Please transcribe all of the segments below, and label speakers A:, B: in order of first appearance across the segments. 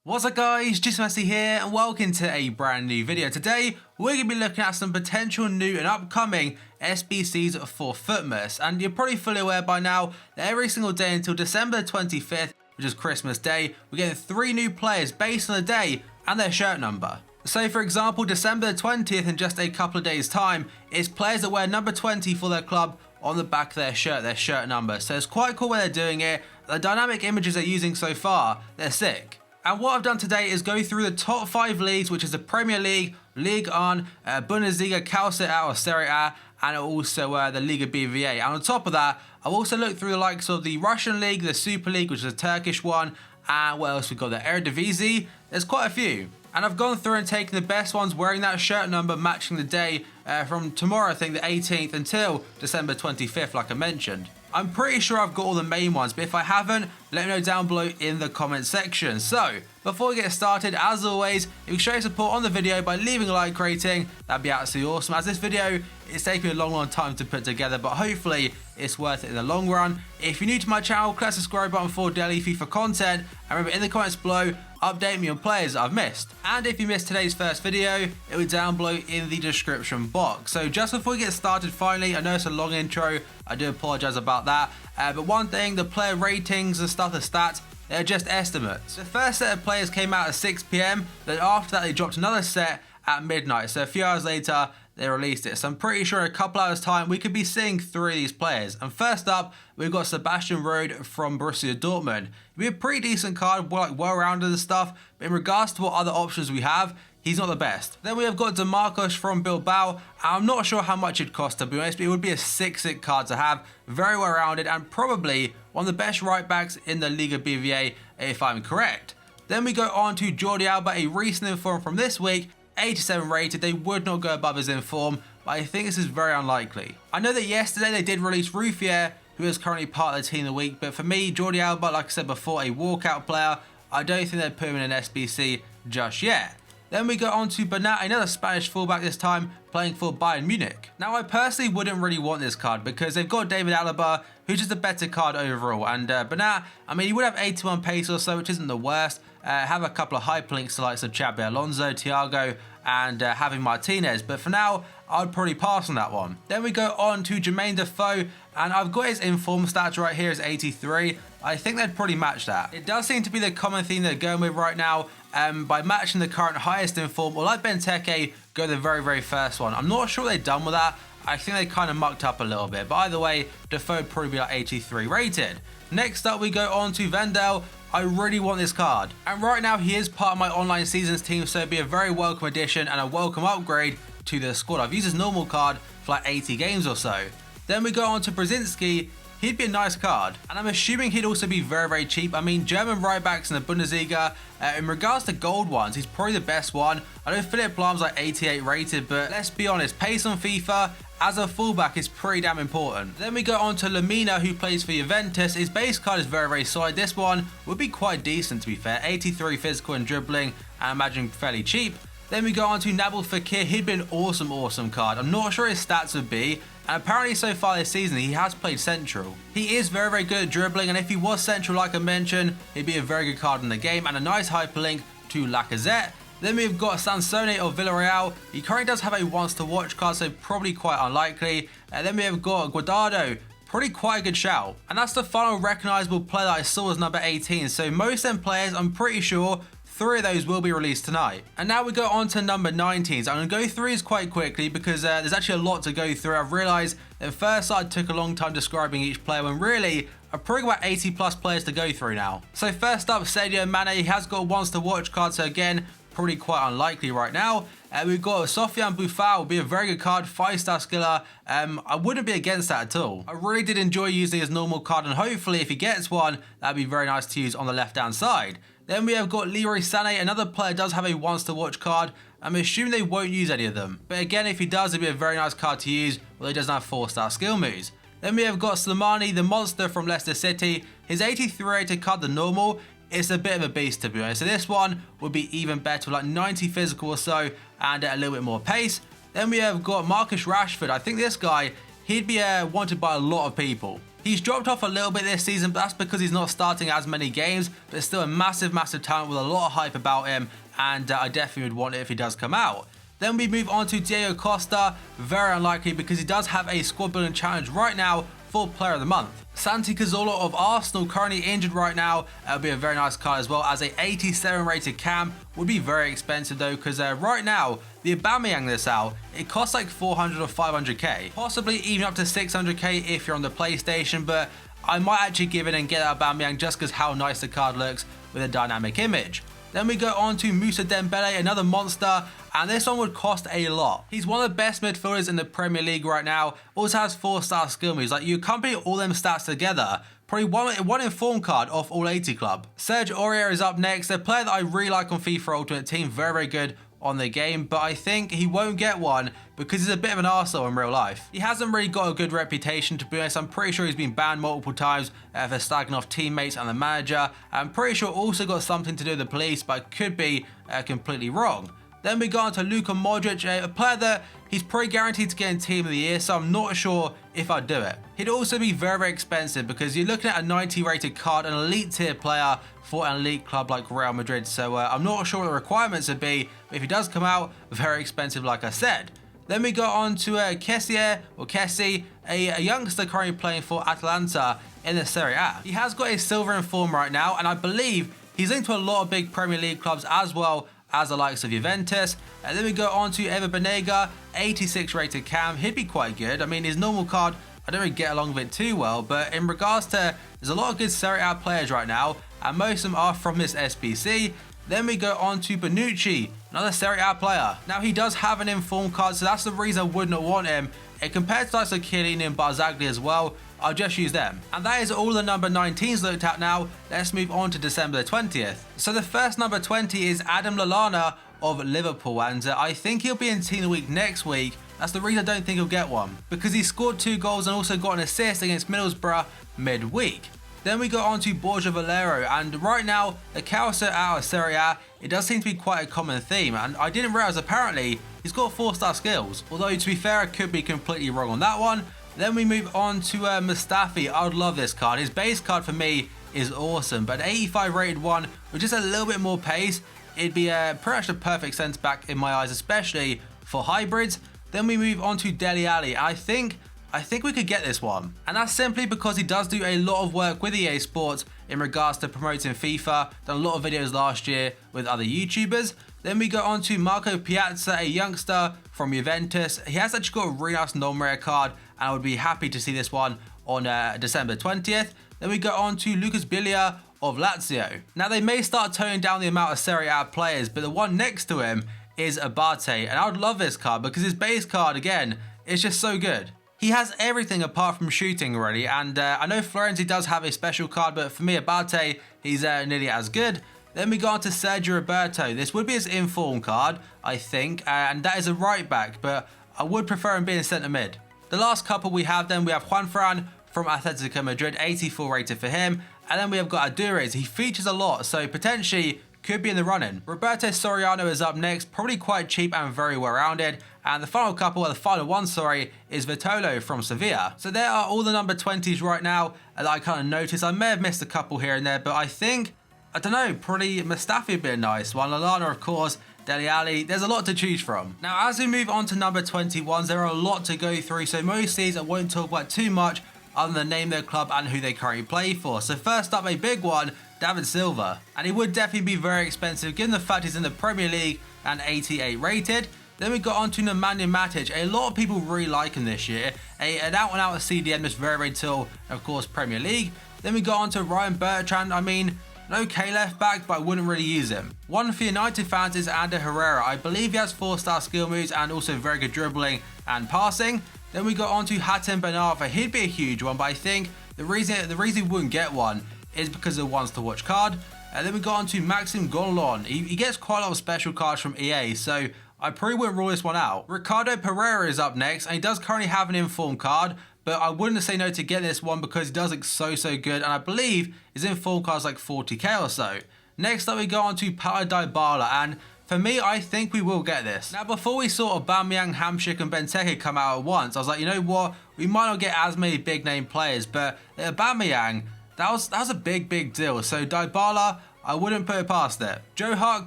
A: What's up guys, just Messi here and welcome to a brand new video. Today we're going to be looking at some potential new and upcoming SBCs for FUTMAS, and you're probably fully aware by now that every single day until December 25th, which is Christmas Day, we're getting 3 new players based on the day and their shirt number. So for example, December 20th in just a couple of days time is players that wear number 20 for their club on the back of their shirt number. So it's quite cool when they're doing it. The dynamic images they're using so far, they're sick. And what I've done today is go through the top 5 leagues, which is the Premier League, Ligue 1, Bundesliga, Calcio A or Serie A, and also the Liga BVA. And on top of that, I've also looked through the likes of the Russian League, the Super League, which is a Turkish one, and what else we've got, the Eredivisie. There's quite a few. And I've gone through and taken the best ones wearing that shirt number matching the day from tomorrow, I think the 18th, until December 25th, like I mentioned. I'm pretty sure I've got all the main ones, but if I haven't, let me know down below in the comment section. So, before we get started, as always, if you show your support on the video by leaving a like rating, that'd be absolutely awesome, as this video is taking me a long time to put together, but hopefully it's worth it in the long run. If you're new to my channel, click the subscribe button for daily FIFA content, and remember in the comments below, update me on players that I've missed. And if you missed today's first video, it will be down below in the description box. So just before we get started, finally, I know it's a long intro, I do apologise about that, but one thing, the player ratings and stuff, the stats, they're just estimates. The first set of players came out at 6 PM, then after that they dropped another set at midnight, so a few hours later they released it. So I'm pretty sure in a couple hours time we could be seeing 3 of these players. And first up, we've got Sebastian Rode from Borussia Dortmund. He'd be a pretty decent card, well-rounded and stuff, but in regards to what other options we have, he's not the best. Then we have got DeMarcos from Bilbao. I'm not sure how much it'd cost, to be honest, but it would be a sick card to have. Very well-rounded and probably one of the best right-backs in the Liga BVA, if I'm correct. Then we go on to Jordi Alba, a recent inform from this week, 87 rated. They would not go above his inform, but I think this is very unlikely. I know that yesterday they did release Ruffier, who is currently part of the team of the week, but for me, Jordi Alba, like I said before, a walkout player. I don't think they'd put him in an SBC just yet. Then we go on to Bernat, another Spanish fullback this time, playing for Bayern Munich. Now I personally wouldn't really want this card because they've got David Alaba, who's just a better card overall, and Bernat, I mean, he would have 81 pace or so, which isn't the worst. Have a couple of hyperlinks to likes of Xabi Alonso, Thiago, and Javi Martinez, but for now I'd probably pass on that one. Then we go on to Jermaine Defoe, and I've got his inform stats right here as 83. I think they'd probably match that. It does seem to be the common theme they're going with right now, by matching the current highest inform, or like Benteke, go the very first one. I'm not sure what they've done with that. I think they kind of mucked up a little bit, but either way, Defoe would probably be like 83 rated. Next up we go on to Vendel. I really want this card, and right now he is part of my online seasons team, so it'd be a very welcome addition and a welcome upgrade to the squad. I've used his normal card for like 80 games or so. Then we go on to Brzezinski. He'd be a nice card, and I'm assuming he'd also be very cheap. I mean, German right backs in the Bundesliga, in regards to gold ones, he's probably the best one. I know Philipp Lahm's like 88 rated, but let's be honest, pace on FIFA as a fullback is pretty damn important. Then we go on to Lamina, who plays for Juventus. His base card is very solid. This one would be quite decent, to be fair. 83 physical and dribbling, and I imagine fairly cheap. Then we go on to Nabil Fekir. He'd be an awesome card. I'm not sure his stats would be, and apparently so far this season he has played central. He is very good at dribbling, and if he was central like I mentioned, he'd be a very good card in the game, and a nice hyperlink to Lacazette. Then we've got Sansone of Villarreal. He currently does have a once to watch card, so probably quite unlikely. Then we have got Guardado. Probably quite a good shout. And that's the final recognisable player that I saw as number 18. So most of them players, I'm pretty sure 3 of those will be released tonight. And now we go on to number 19s. I'm going to go through these quite quickly because there's actually a lot to go through. I've realised at first I took a long time describing each player when really I've probably got about 80 plus players to go through now. So first up, Sadio Mane. He has got a once to watch card, so again, probably quite unlikely right now. We've got Sofiane Boufal, will be a very good card, 5-star skiller. I wouldn't be against that at all. I really did enjoy using his normal card, and hopefully if he gets one, that'd be very nice to use on the left-hand side. Then we have got Leroy Sané. Another player does have a once to watch card. I'm assuming they won't use any of them, but again, if he does, it'd be a very nice card to use, although he doesn't have 4-star skill moves. Then we have got Slimani, the monster from Leicester City. His 83 rated card, the normal, it's a bit of a beast, to be honest. So this one would be even better with like 90 physical or so and a little bit more pace. Then we have got Marcus Rashford. I think this guy, he'd be wanted by a lot of people. He's dropped off a little bit this season, but that's because he's not starting as many games, but it's still a massive talent with a lot of hype about him, and I definitely would want it if he does come out. Then we move on to Diego Costa. Very unlikely because he does have a squad building challenge right now for Player of the Month. Santi Cazorla of Arsenal, currently injured right now. It'll be a very nice card as well, as a 87 rated cam. Would be very expensive though, because right now, the Aubameyang that's out, it costs like 400 or 500k. Possibly even up to 600k if you're on the PlayStation, but I might actually give it and get that Aubameyang just because how nice the card looks with a dynamic image. Then we go on to Moussa Dembele, another monster, and this one would cost a lot. He's one of the best midfielders in the Premier League right now, also has 4-star skill moves. Like, you accompany all them stats together, probably one inform card off all 80 club. Serge Aurier is up next, a player that I really like on FIFA Ultimate Team, very good on the game, but I think he won't get one because he's a bit of an arsehole in real life. He hasn't really got a good reputation, to be honest. I'm pretty sure he's been banned multiple times for slagging off teammates and the manager. I'm pretty sure also got something to do with the police, but I could be completely wrong. Then we go on to Luka Modric, a player that he's pretty guaranteed to get in Team of the Year, so I'm not sure if I'd do it. He'd also be very, very expensive because you're looking at a 90 rated card, an elite tier player for an elite club like Real Madrid, so I'm not sure what the requirements would be, but if he does come out, very expensive like I said. Then we go on to Kessie, a youngster currently playing for Atalanta in the Serie A. He has got a silver in form right now, and I believe he's linked to a lot of big Premier League clubs as well as the likes of Juventus. And then we go on to Ever Banega, 86 rated cam. He'd be quite good. I mean, his normal card, I don't really get along with it too well, but in regards to, there's a lot of good Serie A players right now, and most of them are from this SBC. Then we go on to Bonucci, another Serie A player. Now, he does have an informed card, so that's the reason I would not want him. And compared to likes of Chiellini and Barzagli as well, I'll just use them. And that is all the number 19s looked at now. Let's move on to December the 20th. So the first number 20 is Adam Lallana of Liverpool, and I think he'll be in Team of the Week next week. That's the reason I don't think he'll get one, because he scored 2 goals and also got an assist against Middlesbrough midweek. Then we go on to Borja Valero, and right now, the chaos out of Serie A, it does seem to be quite a common theme, and I didn't realise apparently he's got 4-star skills, although to be fair, I could be completely wrong on that one. Then we move on to Mustafi. I would love this card. His base card for me is awesome, but an 85 rated one with just a little bit more pace, it'd be pretty much the perfect centre back in my eyes, especially for hybrids. Then we move on to Dele Alli. I think we could get this one, and that's simply because he does do a lot of work with EA Sports in regards to promoting FIFA. Done a lot of videos last year with other YouTubers. Then we go on to Marco Piazza, a youngster from Juventus. He has actually got a really nice non-rare card, and I would be happy to see this one on December 20th. Then we go on to Lucas Biglia of Lazio. Now, they may start toning down the amount of Serie A players, but the one next to him is Abate, and I would love this card because his base card, again, is just so good. He has everything apart from shooting already, and I know Florenzi does have a special card, but for me, Abate, he's nearly as good. Then we go on to Sergio Roberto. This would be his inform card, I think, and that is a right back, but I would prefer him being centre mid. The last couple we have then, we have Juan Fran from Atletico Madrid, 84 rated for him, and then we have got Aduriz. He features a lot, so potentially could be in the running. Roberto Soriano is up next, probably quite cheap and very well rounded. And the final couple, or the final one, sorry, is Vitolo from Sevilla. So there are all the number 20s right now that I kind of noticed. I may have missed a couple here and there, but I think, I don't know, probably Mustafi would be a nice one. Lallana, of course, Dele Alli, there's a lot to choose from. Now, as we move on to number 21s, there are a lot to go through, so most of these I won't talk about too much other than name their club and who they currently play for. So first up, a big one, David Silva. And he would definitely be very expensive given the fact he's in the Premier League and 88 rated. Then we got on to Nemanja Matic. A lot of people really like him this year. An out-and-out CDM, just very, very tall, of course, Premier League. Then we got on to Ryan Bertrand. I mean, an okay left back, but I wouldn't really use him. One for United fans is Ander Herrera. I believe he has 4-star skill moves and also very good dribbling and passing. Then we got on to Hatem Ben Arfa. He'd be a huge one, but I think the reason he wouldn't get one is because of the ones to watch card. And then we got on to Maxim Gonlon. He gets quite a lot of special cards from EA, so I probably wouldn't rule this one out. Ricardo Pereira is up next, and he does currently have an informed card, but I wouldn't say no to get this one because he does look so good, and I believe his informed card is like 40k or so. Next up, we go on to Paulo Dybala, and For me, I think we will get this. Now, before we saw Aubameyang, Hamsik and Benteke come out at once, I was like, you know what? We might not get as many big name players, but Aubameyang, that was a big deal. So DYBALA, I wouldn't put it past it. Joe Hart,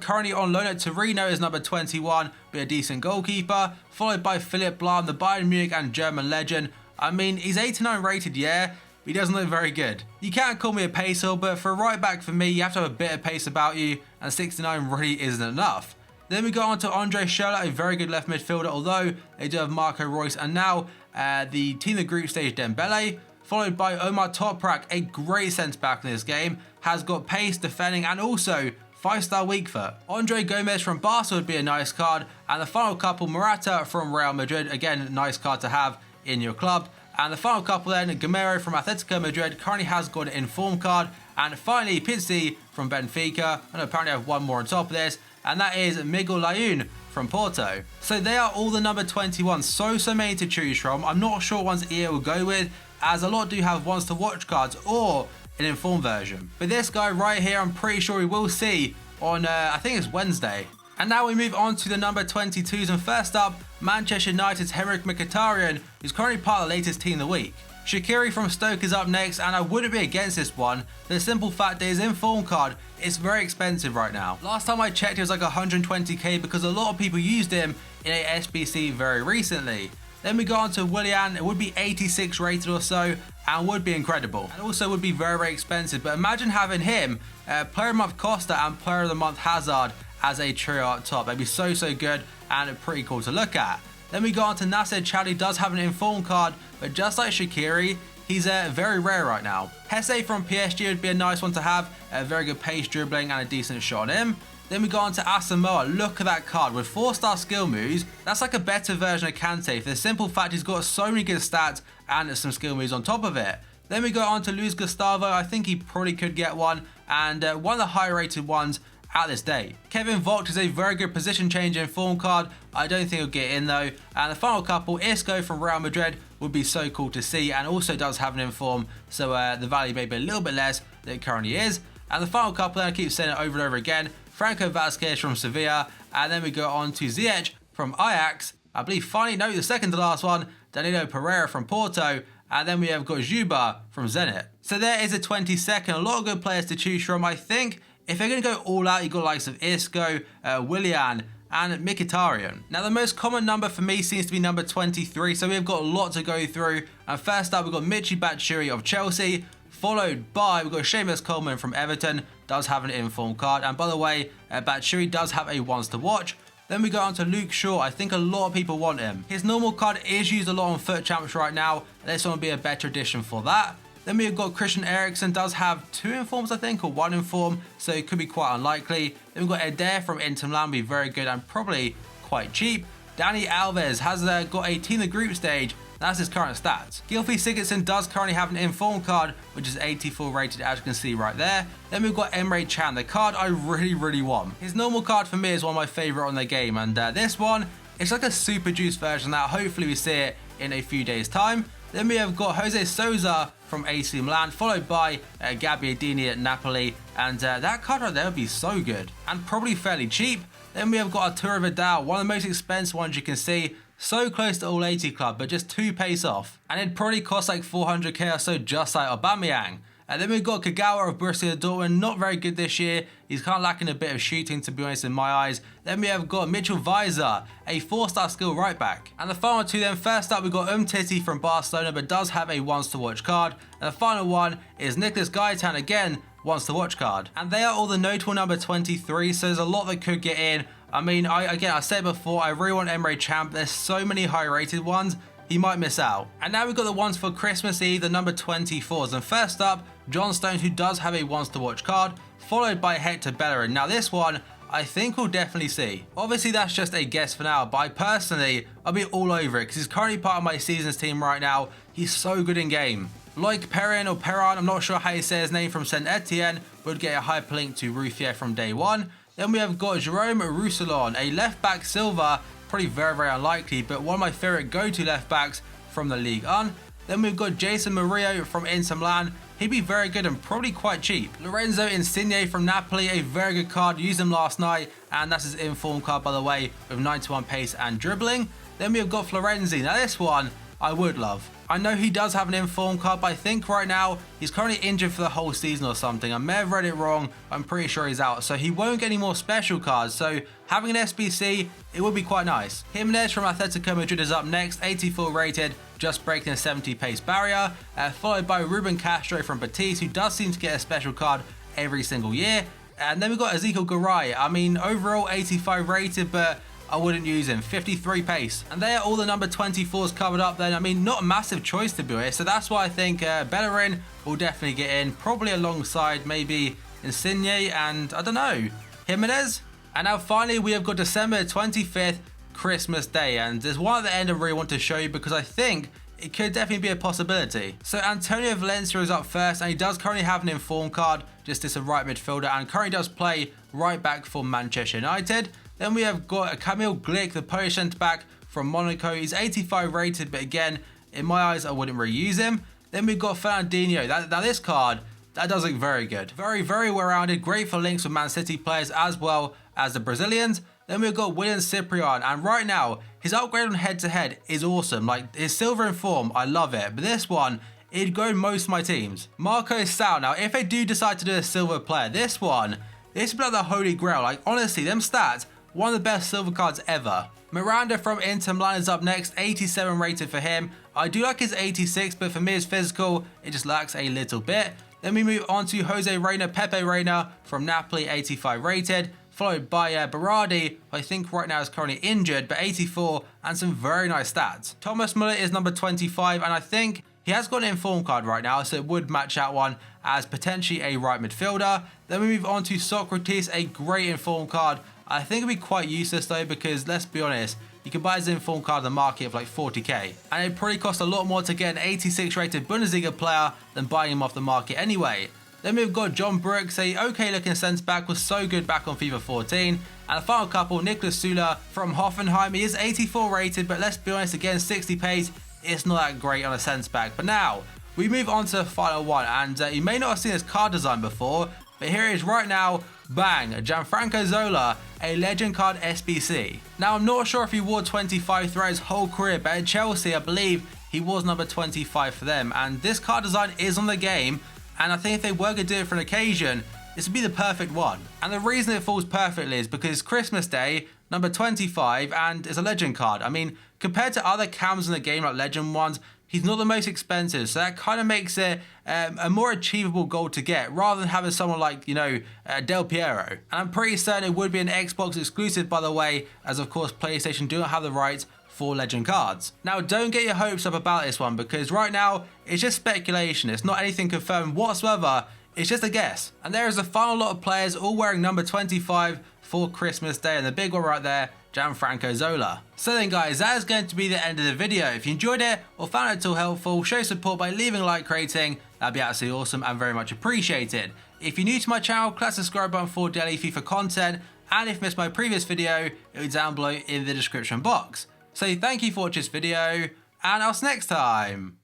A: currently on loan at Torino, is number 21, be a decent goalkeeper, followed by Philipp Lahm, the Bayern Munich and German legend. I mean, he's 89 rated, yeah, but he doesn't look very good. You can't call me a pacer, but for a right back for me, you have to have a bit of pace about you, and 69 really isn't enough. Then we go on to Andre Schürrle, a very good left midfielder, although they do have Marco Reus, and now the team of the group stage Dembele, followed by Omar Toprak, a great centre-back in this game, has got pace, defending, and also 5-star weak foot. Andre Gomez from Barca would be a nice card, and the final couple, Morata from Real Madrid, again, a nice card to have in your club. And the final couple then, Gamero from Atletico Madrid, currently has got an inform card, and finally Pizzi from Benfica, and apparently I have one more on top of this, and that is Miguel Layún from Porto. So they are all the number 21, so many to choose from. I'm not sure what ones EA will go with, as a lot do have ones to watch cards or an informed version. But this guy right here, I'm pretty sure we will see on, I think it's Wednesday. And now we move on to the number 22s, and first up, Manchester United's Henrik Mkhitaryan, who's currently part of the latest team of the week. Shaqiri from Stoke is up next, and I wouldn't be against this one. The simple fact is, inform card, it's very expensive right now. Last time I checked, it was like 120k because a lot of people used him in a SBC very recently. Then we go on to Willian, it would be 86 rated or so, and would be incredible. And also would be very expensive, but imagine having him, Player of the Month Costa and Player of the Month Hazard as a trio up top. That'd be so good and pretty cool to look at. Then we go on to Nasser Chadli, does have an inform card, but just like Shaqiri, he's very rare right now. Hesse from PSG would be a nice one to have, a very good pace, dribbling and a decent shot on him. Then we go on to Asamoah. Look at that card with 4-star skill moves. That's like a better version of Kante, for the simple fact he's got so many good stats and some skill moves on top of it. Then we go on to Luis Gustavo. I think he probably could get one, and one of the higher rated ones at this date. Kevin Vogt is a very good position change in form card. I don't think he'll get in though. And the final couple, Isco from Real Madrid, would be so cool to see, and also does have an inform, so the value may be a little bit less than it currently is. And the final couple, then I keep saying it over and over again, Franco Vazquez from Sevilla, and then we go on to Ziyech from Ajax. I believe finally, no, the second to last one, Danilo Pereira from Porto, and then we have got Juba from Zenit. So there is a 22nd, a lot of good players to choose from. I think if they're going to go all out, you've got likes of Isco, Willian, and Mkhitaryan. Now the most common number for me seems to be number 23, so we've got a lot to go through. And first up, we've got Michy Batshuayi of Chelsea, followed by, we've got Seamus Coleman from Everton, does have an inform card. And by the way, Batshuayi does have a once to watch. Then we go on to Luke Shaw. I think a lot of people want him. His normal card is used a lot on Foot Champs right now, and this one will be a better addition for that. Then we've got Christian Eriksen, does have 2 informs I think, or 1 inform, so it could be quite unlikely. Then we've got Eder from Inter Milan, be very good and probably quite cheap. Dani Alves has got a team of the group stage, that's his current stats. Gylfi Sigurdsson does currently have an inform card, which is 84 rated, as you can see right there. Then we've got Emre Can, the card I really want. His normal card for me is one of my favourite on the game, and this one, it's like a super juice version that hopefully we see it in a few days time. Then we have got Jose Sousa from AC Milan, followed by Gabbiadini at Napoli, and that card right there would be so good and probably fairly cheap. Then we have got Arturo Vidal, one of the most expensive ones you can see, so close to all 80 club, but just 2 pace off, and it'd probably cost like 400k or so, just like Aubameyang. And then we've got Kagawa of Borussia Dortmund, not very good this year. He's kind of lacking a bit of shooting, to be honest, in my eyes. Then we have got Mitchell Weiser, a 4-star skill right back. And the final 2 then, first up we've got Titi from Barcelona, but does have a once to watch card. And the final one is Nicholas Gaitan, again, once to watch card. And they are all the notable number 23, so there's a lot that could get in. I mean, I said before, I really want Emre Can. There's so many high rated ones, he might miss out. And now we've got the ones for Christmas Eve, the number 24s. And first up, John Stones, who does have a once to watch card, followed by Hector Bellerin. Now this one, I think we'll definitely see. Obviously that's just a guess for now, but I'll be all over it, because he's currently part of my seasons team right now. He's so good in game. Like Perrin or Perrin, I'm not sure how you say his name, from Saint Etienne, would get a hyperlink to Ruffier from day one. Then we have got Jerome Roussillon, a left back silver, probably very unlikely, but one of my favourite go-to left backs from the Ligue 1. Then we've got Jason Murillo from Inter Milan, he'd be very good and probably quite cheap. Lorenzo Insigne from Napoli, a very good card. Used him last night, and that's his inform card, by the way, with 91 pace and dribbling. Then we have got Florenzi. Now this one I would love. I know he does have an inform card, but I think right now he's currently injured for the whole season or something. I may have read it wrong, but I'm pretty sure he's out. So he won't get any more special cards. So having an SBC, it would be quite nice. Jimenez from Atletico Madrid is up next, 84 rated, just breaking the 70 pace barrier. Followed by Ruben Castro from Betis, who does seem to get a special card every single year. And then we've got Ezekiel Garay. I mean, overall 85 rated, but I wouldn't use him. 53 pace. And there are all the number 24s covered up then. I mean, not a massive choice to be honest. So that's why I think Bellerin will definitely get in. Probably alongside maybe Insigne and, I don't know, Jimenez. And now finally we have got December 25th, Christmas Day. And there's one at the end I really want to show you because I think it could definitely be a possibility. So Antonio Valencia is up first, and he does currently have an inform card, just as a right midfielder, and currently does play right back for Manchester United. Then we have got Kamil Glik, the Polish centre-back from Monaco. He's 85 rated, but again, in my eyes, I wouldn't really use him. Then we've got Fernandinho. Now this card, that does look very good. Very, very well-rounded. Great for links with Man City players as well as the Brazilians. Then we've got William Cyprian, and right now, his upgrade on head-to-head is awesome. Like, his silver in form, I love it. But this one, it'd go in most of my teams. Marco Sal. Now, if they do decide to do a silver player, this one, this would be like the holy grail. Like, honestly, them stats, one of the best silver cards ever. Miranda from Inter Milan is up next, 87 rated for him. I do like his 86, but for me, his physical, it just lacks a little bit. Then we move on to Jose Reina, Pepe Reina from Napoli, 85 rated. Followed by Berardi, who I think right now is currently injured, but 84 and some very nice stats. Thomas Muller is number 25, and I think he has got an inform card right now, so it would match that one as potentially a right midfielder. Then we move on to Socrates, a great inform card. I think it'd be quite useless though, because let's be honest, you can buy his inform card on the market for like 40k. And it'd probably cost a lot more to get an 86 rated Bundesliga player than buying him off the market anyway. Then we've got John Brooks, a okay looking centre back, was so good back on FIFA 14. And the final couple, Nicolas Sula from Hoffenheim. He is 84 rated, but let's be honest, again, 60 pace, it's not that great on a centre back. But now, we move on to the final one, and you may not have seen this card design before, but here it is right now, bang, Gianfranco Zola, a legend card SBC. Now, I'm not sure if he wore 25 throughout his whole career, but at Chelsea, I believe he was number 25 for them. And this card design is on the game, and I think if they were going to do it for an occasion, this would be the perfect one. And the reason it falls perfectly is because Christmas Day, number 25, and it's a legend card. I mean, compared to other cams in the game like legend ones, he's not the most expensive, so that kind of makes it a more achievable goal to get, rather than having someone like, you know, Del Piero. And I'm pretty certain it would be an Xbox exclusive, by the way, as of course PlayStation do not have the rights for legend cards. Now, don't get your hopes up about this one, because right now it's just speculation. It's not anything confirmed whatsoever. It's just a guess. And there is a final lot of players all wearing number 25 for Christmas Day, and the big one right there, Gianfranco Zola. So then guys, that is going to be the end of the video. If you enjoyed it or found it at all helpful, show support by leaving a like rating. That'd be absolutely awesome and very much appreciated. If you're new to my channel, click the subscribe button for daily FIFA content, and if you missed my previous video, it'll be down below in the description box. So thank you for watching this video, and I'll see you next time.